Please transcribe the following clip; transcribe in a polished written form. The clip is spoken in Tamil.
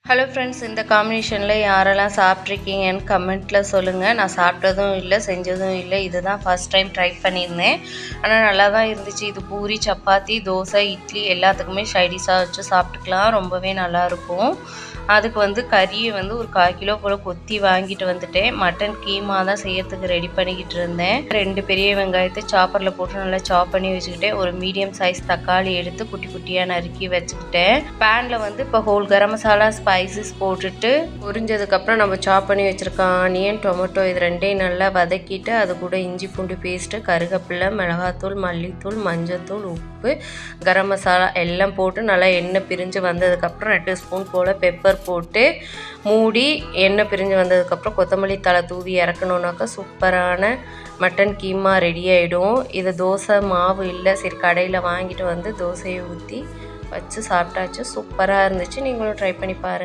ஹலோ ஃப்ரெண்ட்ஸ், இந்த காம்பினேஷனில் யாரெல்லாம் சாப்பிட்ருக்கீங்கன்னு கமெண்ட்டில் சொல்லுங்கள். நான் சாப்பிட்டதும் இல்லை, செஞ்சதும் இல்லை. இதுதான் ஃபர்ஸ்ட் டைம் ட்ரை பண்ணியிருந்தேன். ஆனால் நல்லா தான் இருந்துச்சு. இது பூரி, சப்பாத்தி, தோசை, இட்லி எல்லாத்துக்குமே சைடிஷாக வச்சு சாப்பிட்டுக்கலாம். ரொம்பவே நல்லாயிருக்கும். அதுக்கு கறியை ஒரு 1/4 கிலோ போல் கொத்தி வாங்கிட்டு வந்துட்டேன். மட்டன் கீமா தான் செய்யறதுக்கு ரெடி பண்ணிக்கிட்டு இருந்தேன். 2 பெரிய வெங்காயத்தை சாப்பரில் போட்டு நல்லா சாப் பண்ணி வச்சுக்கிட்டேன். ஒரு மீடியம் சைஸ் தக்காளி எடுத்து குட்டி குட்டியாக நறுக்கி வச்சுக்கிட்டேன். பேனில் இப்போ ஹோல் கரம் மசாலா ஸ்பைசஸ் போட்டுட்டு உரிஞ்சதுக்கப்புறம் நம்ம சாப் பண்ணி வச்சுருக்க ஆனியன், டொமேட்டோ இது ரெண்டையும் நல்லா வதக்கிட்டு அது கூட இஞ்சி பூண்டு பேஸ்ட்டு, கருவேப்பிலை, மிளகாத்தூள், மல்லித்தூள், மஞ்சத்தூள், உப்பு, கரம் மசாலா எல்லாம் போட்டு நல்லா எண்ணெய் பிரிஞ்சு வந்ததுக்கப்புறம் 2 ஸ்பூன் போல் பெப்பர் போட்டு மூடி எண்ணெய் பிரிஞ்சு வந்ததுக்கப்புறம் கொத்தமல்லி தழை தூவி இறக்கணுன்னாக்கா சூப்பரான மட்டன் கீமா ரெடி ஆகிடும். இது தோசை மாவு இல்லை, சரி கடையில் வாங்கிட்டு வந்து தோசையை ஊற்றி வச்சு சாப்பிட்டாச்சு. சூப்பராக இருந்துச்சு. நீங்களும் ட்ரை பண்ணி பாருங்கள்.